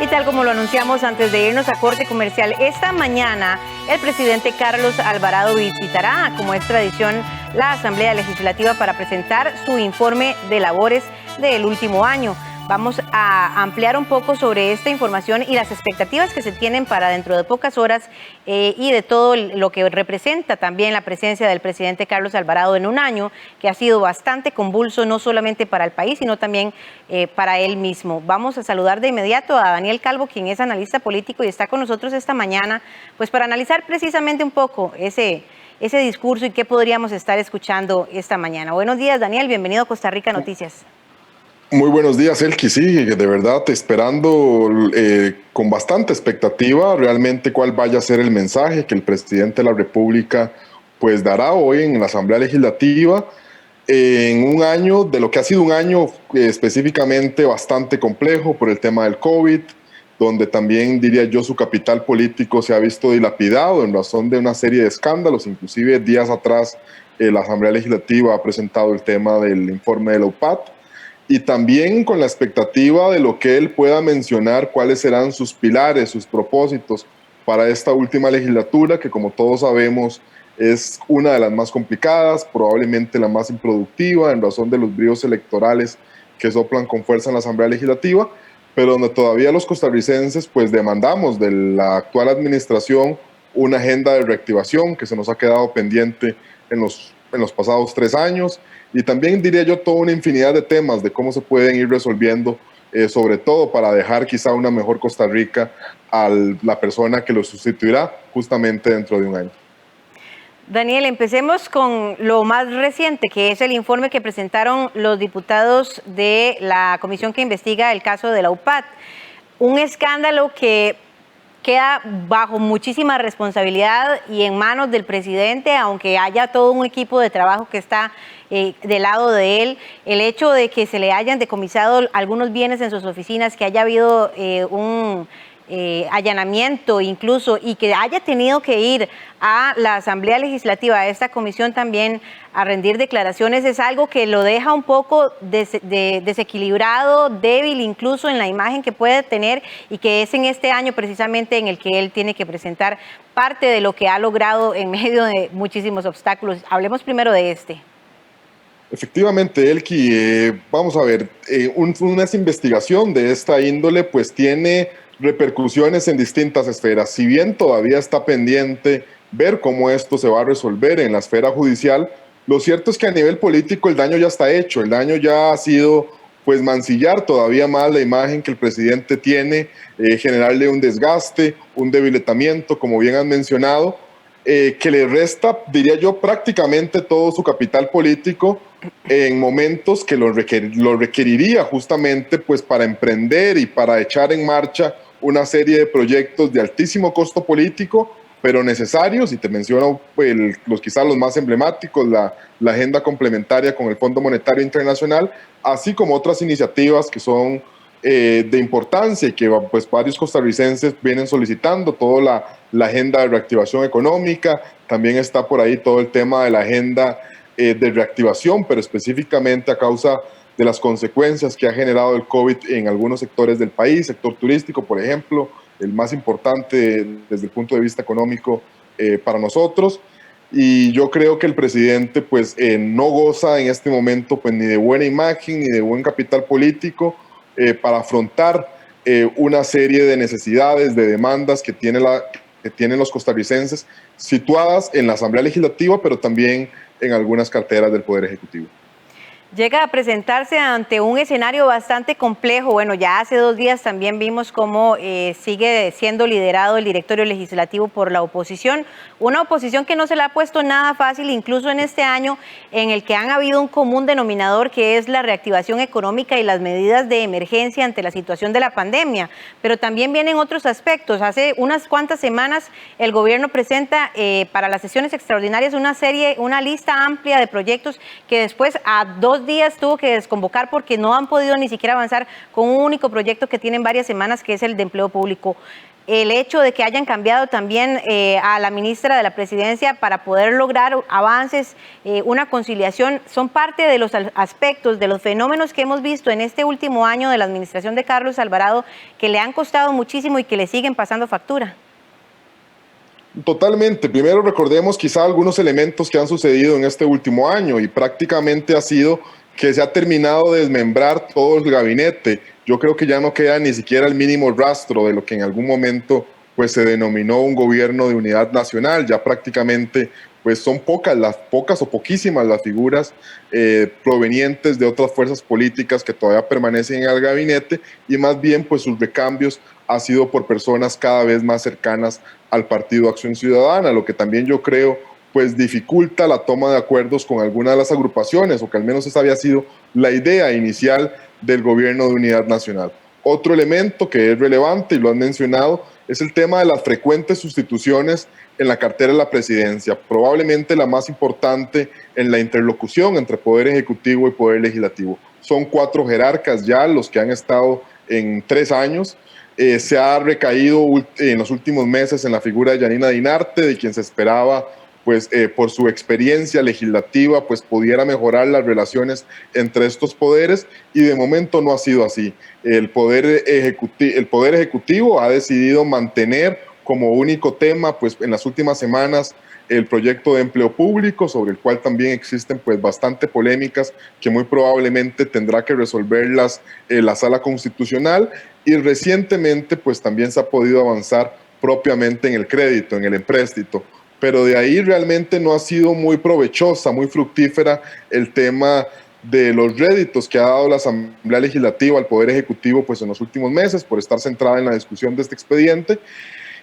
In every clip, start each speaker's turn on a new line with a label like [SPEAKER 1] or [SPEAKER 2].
[SPEAKER 1] Y tal como lo anunciamos antes de irnos a corte comercial, esta mañana el presidente Carlos Alvarado visitará, como es tradición, la Asamblea Legislativa para presentar su informe de labores del último año. Vamos a ampliar un poco sobre esta información y las expectativas que se tienen para dentro de pocas horas y de todo lo que representa también la presencia del presidente Carlos Alvarado en un año que ha sido bastante convulso, no solamente para el país, sino también para él mismo. Vamos a saludar de inmediato a Daniel Calvo, quien es analista político y está con nosotros esta mañana, pues para analizar precisamente un poco ese discurso y qué podríamos estar escuchando esta mañana. Buenos días, Daniel, bienvenido a Costa Rica Noticias.
[SPEAKER 2] Muy buenos días, Elki. Sí, de verdad, esperando con bastante expectativa realmente cuál vaya a ser el mensaje que el presidente de la República pues dará hoy en la Asamblea Legislativa en un año, de lo que ha sido un año específicamente bastante complejo por el tema del COVID, donde también, diría yo, su capital político se ha visto dilapidado en razón de una serie de escándalos. Inclusive días atrás la Asamblea Legislativa ha presentado el tema del informe de la UPAD, y también con la expectativa de lo que él pueda mencionar, cuáles serán sus pilares, sus propósitos para esta última legislatura, que como todos sabemos es una de las más complicadas, probablemente la más improductiva en razón de los bríos electorales que soplan con fuerza en la Asamblea Legislativa, pero donde todavía los costarricenses pues demandamos de la actual administración una agenda de reactivación que se nos ha quedado pendiente en los pasados 3 años, y también diría yo toda una infinidad de temas de cómo se pueden ir resolviendo, sobre todo para dejar quizá una mejor Costa Rica a la persona que lo sustituirá justamente dentro de un año.
[SPEAKER 1] Daniel, empecemos con lo más reciente, que es el informe que presentaron los diputados de la comisión que investiga el caso de la UPAD. Un escándalo que queda bajo muchísima responsabilidad y en manos del presidente, aunque haya todo un equipo de trabajo que está del lado de él. El hecho de que se le hayan decomisado algunos bienes en sus oficinas, que haya habido un allanamiento incluso, y que haya tenido que ir a la Asamblea Legislativa, a esta comisión también, a rendir declaraciones, es algo que lo deja un poco desequilibrado, débil incluso en la imagen que puede tener, y que es en este año precisamente en el que él tiene que presentar parte de lo que ha logrado en medio de muchísimos obstáculos. Hablemos primero de este.
[SPEAKER 2] Efectivamente, Elki, vamos a ver, una investigación de esta índole pues tiene repercusiones en distintas esferas. Si bien todavía está pendiente ver cómo esto se va a resolver en la esfera judicial, lo cierto es que a nivel político el daño ya está hecho, el daño ya ha sido pues mancillar todavía más la imagen que el presidente tiene, generarle un desgaste, un debilitamiento, como bien han mencionado, que le resta, diría yo, prácticamente todo su capital político en momentos que lo requeriría justamente pues para emprender y para echar en marcha una serie de proyectos de altísimo costo político, pero necesarios, y te menciono quizás los más emblemáticos, la agenda complementaria con el Fondo Monetario Internacional, así como otras iniciativas que son de importancia y que pues varios costarricenses vienen solicitando, toda la agenda de reactivación económica, también está por ahí todo el tema de la agenda de reactivación, pero específicamente a causa de las consecuencias que ha generado el COVID en algunos sectores del país, sector turístico, por ejemplo, el más importante desde el punto de vista económico para nosotros. Y yo creo que el presidente pues no goza en este momento pues ni de buena imagen ni de buen capital político para afrontar una serie de necesidades, de demandas que tienen los costarricenses situadas en la Asamblea Legislativa, pero también en algunas carteras del Poder Ejecutivo.
[SPEAKER 1] Llega a presentarse ante un escenario bastante complejo. Bueno, ya hace 2 días también vimos cómo sigue siendo liderado el directorio legislativo por la oposición, una oposición que no se le ha puesto nada fácil, incluso en este año en el que han habido un común denominador, que es la reactivación económica y las medidas de emergencia ante la situación de la pandemia, pero también vienen otros aspectos. Hace unas cuantas semanas el gobierno presenta para las sesiones extraordinarias una lista amplia de proyectos que después, a 2 2 días tuvo que desconvocar porque no han podido ni siquiera avanzar con un único proyecto que tienen varias semanas, que es el de empleo público. El hecho de que hayan cambiado también a la ministra de la Presidencia para poder lograr avances, una conciliación, son parte de los aspectos, de los fenómenos que hemos visto en este último año de la administración de Carlos Alvarado, que le han costado muchísimo y que le siguen pasando factura.
[SPEAKER 2] Totalmente. Primero recordemos quizá algunos elementos que han sucedido en este último año y prácticamente ha sido que se ha terminado de desmembrar todo el gabinete. Yo creo que ya no queda ni siquiera el mínimo rastro de lo que en algún momento pues se denominó un gobierno de unidad nacional. Ya prácticamente pues son pocas o poquísimas las figuras provenientes de otras fuerzas políticas que todavía permanecen en el gabinete, y más bien pues sus recambios ha sido por personas cada vez más cercanas al Partido Acción Ciudadana, lo que también yo creo pues dificulta la toma de acuerdos con algunas de las agrupaciones, o que al menos esa había sido la idea inicial del gobierno de unidad nacional. Otro elemento que es relevante, y lo han mencionado, es el tema de las frecuentes sustituciones en la cartera de la presidencia, probablemente la más importante en la interlocución entre Poder Ejecutivo y Poder Legislativo. Son 4 jerarcas ya los que han estado en 3 años. Se ha recaído en los últimos meses en la figura de Yanina Dinarte, de quien se esperaba pues por su experiencia legislativa pues pudiera mejorar las relaciones entre estos poderes, y de momento no ha sido así. El Poder Ejecutivo ha decidido mantener como único tema pues en las últimas semanas el proyecto de empleo público, sobre el cual también existen pues bastante polémicas que muy probablemente tendrá que resolverlas la Sala Constitucional, y recientemente pues también se ha podido avanzar propiamente en el crédito, en el empréstito, pero de ahí realmente no ha sido muy provechosa, muy fructífera el tema de los réditos que ha dado la Asamblea Legislativa al Poder Ejecutivo pues en los últimos meses, por estar centrada en la discusión de este expediente.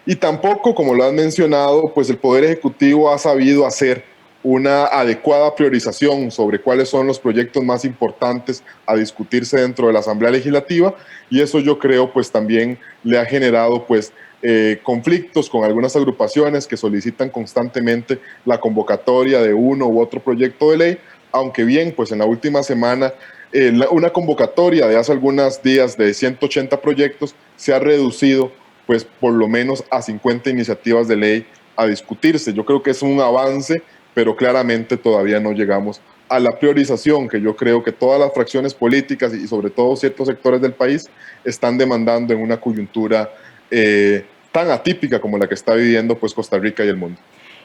[SPEAKER 2] Y tampoco, como lo han mencionado, pues el Poder Ejecutivo ha sabido hacer una adecuada priorización sobre cuáles son los proyectos más importantes a discutirse dentro de la Asamblea Legislativa, y eso yo creo pues también le ha generado pues conflictos con algunas agrupaciones que solicitan constantemente la convocatoria de uno u otro proyecto de ley, aunque bien pues en la última semana una convocatoria de hace algunos días de 180 proyectos se ha reducido pues por lo menos a 50 iniciativas de ley a discutirse. Yo creo que es un avance, pero claramente todavía no llegamos a la priorización que yo creo que todas las fracciones políticas y sobre todo ciertos sectores del país están demandando en una coyuntura tan atípica como la que está viviendo pues Costa Rica y el mundo.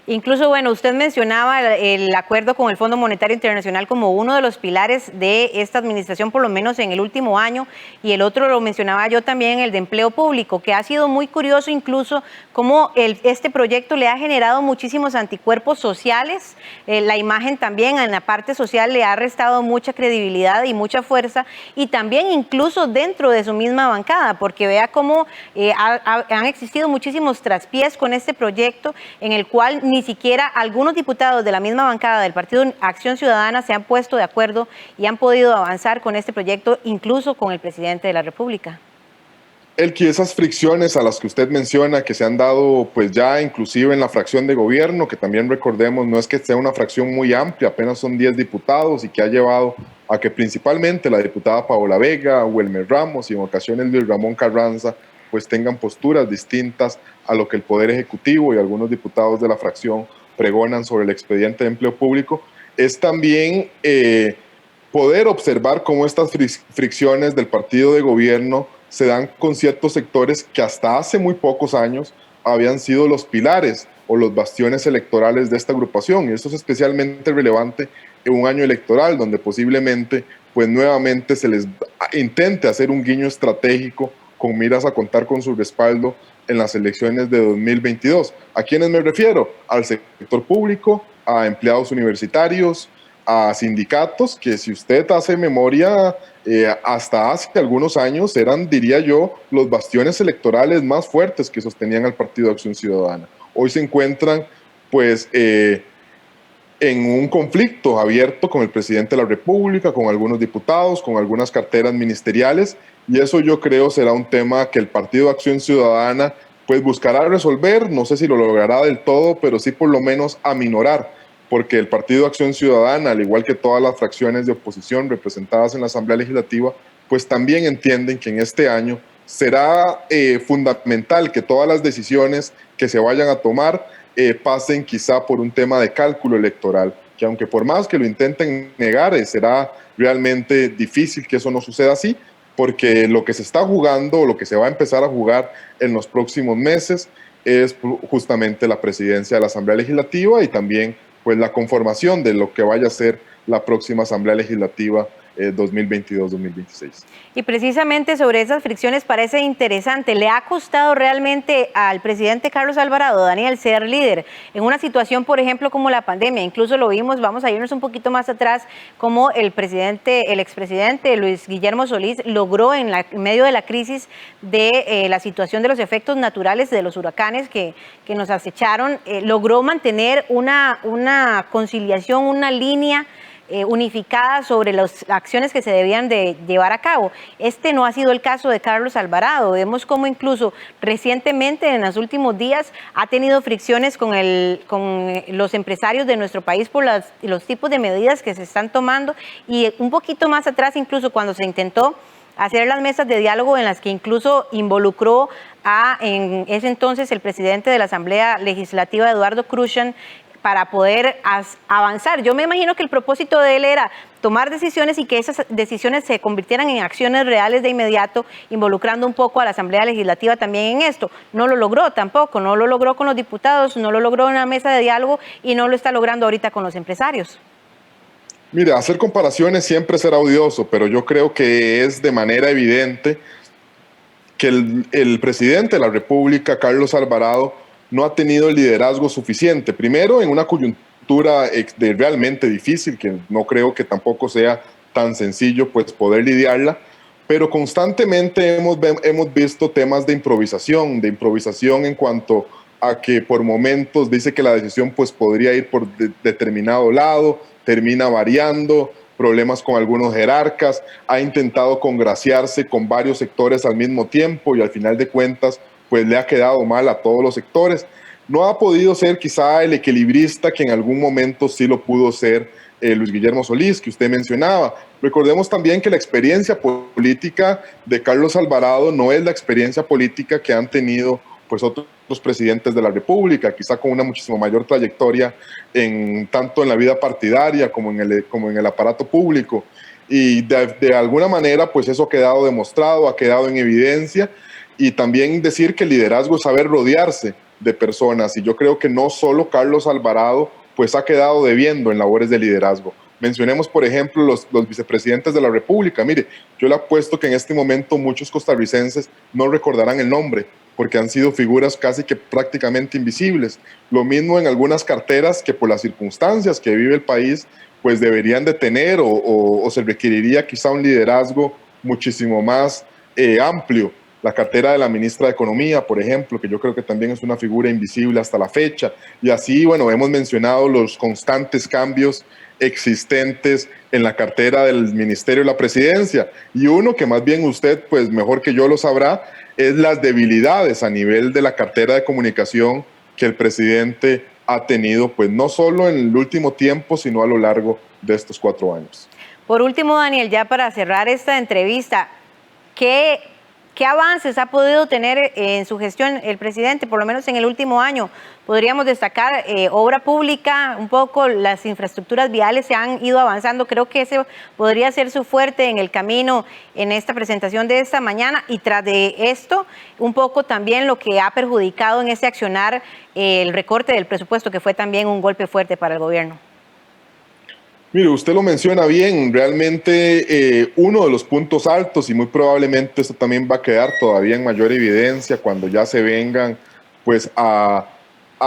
[SPEAKER 1] Incluso, bueno, usted mencionaba el acuerdo con el Fondo Monetario Internacional como uno de los pilares de esta administración, por lo menos en el último año, y el otro lo mencionaba yo también, el de empleo público, que ha sido muy curioso incluso cómo este proyecto le ha generado muchísimos anticuerpos sociales. La imagen también en la parte social le ha restado mucha credibilidad y mucha fuerza, y también incluso dentro de su misma bancada, porque vea cómo han existido muchísimos traspiés con este proyecto, en el cual ni siquiera algunos diputados de la misma bancada del Partido Acción Ciudadana se han puesto de acuerdo y han podido avanzar con este proyecto, incluso con el presidente de la República.
[SPEAKER 2] Elqui, esas fricciones a las que usted menciona que se han dado pues ya inclusive en la fracción de gobierno, que también recordemos no es que sea una fracción muy amplia, apenas son 10 diputados, y que ha llevado a que principalmente la diputada Paola Vega, Wilmer Ramos y en ocasiones Luis Ramón Carranza pues tengan posturas distintas a lo que el Poder Ejecutivo y algunos diputados de la fracción pregonan sobre el expediente de empleo público, es también poder observar cómo estas fricciones del partido de gobierno se dan con ciertos sectores que hasta hace muy pocos años habían sido los pilares o los bastiones electorales de esta agrupación, y eso es especialmente relevante en un año electoral donde posiblemente pues nuevamente se les intente hacer un guiño estratégico con miras a contar con su respaldo en las elecciones de 2022. ¿A quiénes me refiero? Al sector público, a empleados universitarios, a sindicatos, que si usted hace memoria, hasta hace algunos años eran, diría yo, los bastiones electorales más fuertes que sostenían al Partido de Acción Ciudadana. Hoy se encuentran, pues, en un conflicto abierto con el presidente de la República, con algunos diputados, con algunas carteras ministeriales, y eso yo creo será un tema que el Partido de Acción Ciudadana pues buscará resolver, no sé si lo logrará del todo, pero sí por lo menos aminorar, porque el Partido Acción Ciudadana, al igual que todas las fracciones de oposición representadas en la Asamblea Legislativa, pues también entienden que en este año será fundamental que todas las decisiones que se vayan a tomar pasen quizá por un tema de cálculo electoral, que aunque por más que lo intenten negar, será realmente difícil que eso no suceda así, porque lo que se está jugando o lo que se va a empezar a jugar en los próximos meses es justamente la presidencia de la Asamblea Legislativa y también pues la conformación de lo que vaya a ser la próxima Asamblea Legislativa 2022-2026.
[SPEAKER 1] Y precisamente sobre esas fricciones parece interesante. ¿Le ha costado realmente al presidente Carlos Alvarado, Daniel, ser líder en una situación, por ejemplo, como la pandemia? Incluso lo vimos, vamos a irnos un poquito más atrás, como el expresidente Luis Guillermo Solís logró en medio de la crisis de la situación de los efectos naturales de los huracanes que nos acecharon, logró mantener una conciliación, una línea unificada sobre las acciones que se debían de llevar a cabo. Este no ha sido el caso de Carlos Alvarado. Vemos cómo incluso recientemente, en los últimos días, ha tenido fricciones con los empresarios de nuestro país por los tipos de medidas que se están tomando, y un poquito más atrás, incluso cuando se intentó hacer las mesas de diálogo en las que incluso involucró en ese entonces el presidente de la Asamblea Legislativa, Eduardo Kruzan, para poder avanzar. Yo me imagino que el propósito de él era tomar decisiones y que esas decisiones se convirtieran en acciones reales de inmediato, involucrando un poco a la Asamblea Legislativa también en esto. No lo logró tampoco, no lo logró con los diputados, no lo logró en una mesa de diálogo y no lo está logrando ahorita con los empresarios.
[SPEAKER 2] Mire, hacer comparaciones siempre será odioso, pero yo creo que es de manera evidente que el presidente de la República, Carlos Alvarado, no ha tenido el liderazgo suficiente. Primero, en una coyuntura realmente difícil, que no creo que tampoco sea tan sencillo pues poder lidiarla, pero constantemente hemos visto temas de improvisación en cuanto a que por momentos dice que la decisión pues podría ir por determinado lado, termina variando, problemas con algunos jerarcas, ha intentado congraciarse con varios sectores al mismo tiempo y al final de cuentas pues le ha quedado mal a todos los sectores. No ha podido ser quizá el equilibrista que en algún momento sí lo pudo ser Luis Guillermo Solís, que usted mencionaba. Recordemos también que la experiencia política de Carlos Alvarado no es la experiencia política que han tenido pues otros presidentes de la República, quizá con una muchísimo mayor trayectoria tanto en la vida partidaria como en el aparato público. Y de alguna manera pues eso ha quedado demostrado, ha quedado en evidencia. Y también decir que el liderazgo es saber rodearse de personas, y yo creo que no solo Carlos Alvarado pues ha quedado debiendo en labores de liderazgo. Mencionemos, por ejemplo, los vicepresidentes de la República. Mire, yo le apuesto que en este momento muchos costarricenses no recordarán el nombre, porque han sido figuras casi que prácticamente invisibles. Lo mismo en algunas carteras que por las circunstancias que vive el país, pues deberían de tener o se requeriría quizá un liderazgo muchísimo más amplio. La cartera de la ministra de Economía, por ejemplo, que yo creo que también es una figura invisible hasta la fecha. Y así, bueno, hemos mencionado los constantes cambios existentes en la cartera del Ministerio de la Presidencia. Y uno que más bien usted, pues mejor que yo lo sabrá, es las debilidades a nivel de la cartera de comunicación que el presidente ha tenido, pues no solo en el último tiempo, sino a lo largo de estos 4 años.
[SPEAKER 1] Por último, Daniel, ya para cerrar esta entrevista, ¿qué avances ha podido tener en su gestión el presidente, por lo menos en el último año? Podríamos destacar obra pública, un poco las infraestructuras viales se han ido avanzando. Creo que ese podría ser su fuerte en el camino en esta presentación de esta mañana. Y tras de esto, un poco también lo que ha perjudicado en ese accionar el recorte del presupuesto, que fue también un golpe fuerte para el gobierno.
[SPEAKER 2] Mire, usted lo menciona bien, realmente uno de los puntos altos, y muy probablemente esto también va a quedar todavía en mayor evidencia cuando ya se vengan pues a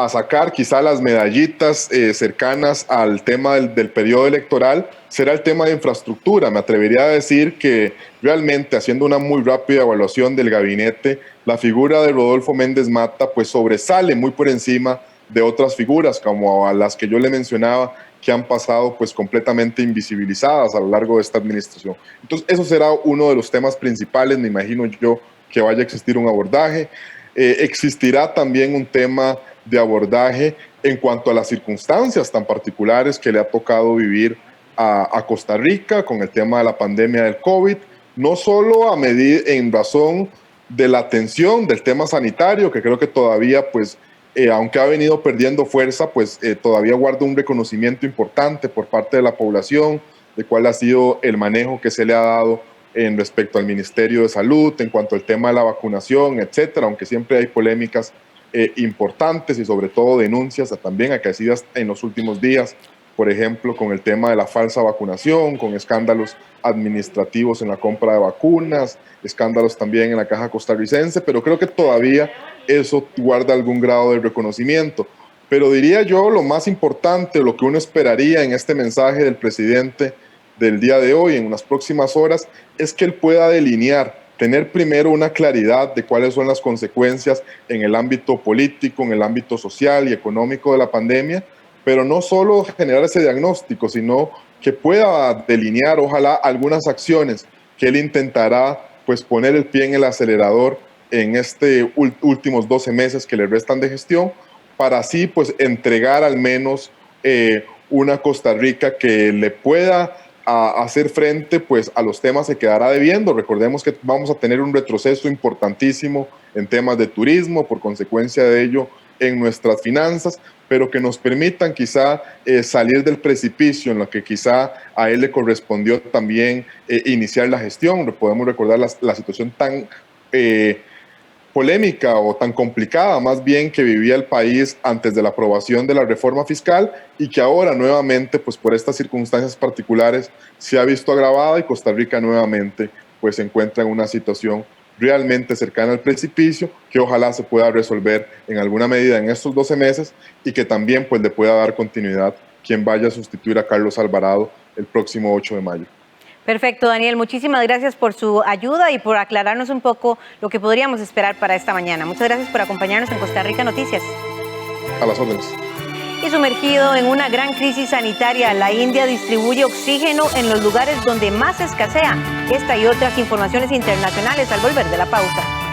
[SPEAKER 2] sacar quizá las medallitas cercanas al tema del periodo electoral, será el tema de infraestructura. Me atrevería a decir que realmente, haciendo una muy rápida evaluación del gabinete, la figura de Rodolfo Méndez Mata pues sobresale muy por encima de otras figuras como a las que yo le mencionaba, que han pasado pues completamente invisibilizadas a lo largo de esta administración. Entonces eso será uno de los temas principales, me imagino yo, que vaya a existir un abordaje. Existirá también un tema de abordaje en cuanto a las circunstancias tan particulares que le ha tocado vivir a Costa Rica con el tema de la pandemia del COVID, no solo en razón de la atención del tema sanitario, que creo que todavía, pues, aunque ha venido perdiendo fuerza, pues todavía guarda un reconocimiento importante por parte de la población de cuál ha sido el manejo que se le ha dado en respecto al Ministerio de Salud, en cuanto al tema de la vacunación, etcétera, aunque siempre hay polémicas importantes y sobre todo denuncias también acaecidas en los últimos días, por ejemplo, con el tema de la falsa vacunación, con escándalos administrativos en la compra de vacunas, escándalos también en la Caja Costarricense, pero creo que todavía eso guarda algún grado de reconocimiento. Pero diría yo, lo más importante, lo que uno esperaría en este mensaje del presidente del día de hoy, en las próximas horas, es que él pueda delinear, tener primero una claridad de cuáles son las consecuencias en el ámbito político, en el ámbito social y económico de la pandemia, pero no solo generar ese diagnóstico, sino que pueda delinear, ojalá, algunas acciones que él intentará, pues, poner el pie en el acelerador en este últimos 12 meses que le restan de gestión, para así, pues, entregar al menos una Costa Rica que le pueda hacer frente, pues, a los temas que quedará debiendo. Recordemos que vamos a tener un retroceso importantísimo en temas de turismo, por consecuencia de ello, en nuestras finanzas, pero que nos permitan quizá salir del precipicio en lo que quizá a él le correspondió también iniciar la gestión. Podemos recordar la situación tan polémica o tan complicada más bien que vivía el país antes de la aprobación de la reforma fiscal y que ahora nuevamente, pues por estas circunstancias particulares, se ha visto agravada y Costa Rica nuevamente pues se encuentra en una situación realmente cercana al precipicio, que ojalá se pueda resolver en alguna medida en estos 12 meses y que también pues le pueda dar continuidad quien vaya a sustituir a Carlos Alvarado el próximo 8 de mayo.
[SPEAKER 1] Perfecto, Daniel. Muchísimas gracias por su ayuda y por aclararnos un poco lo que podríamos esperar para esta mañana. Muchas gracias por acompañarnos en Costa Rica Noticias.
[SPEAKER 2] A las órdenes.
[SPEAKER 1] Y sumergido en una gran crisis sanitaria, la India distribuye oxígeno en los lugares donde más escasea. Esta y otras informaciones internacionales al volver de la pausa.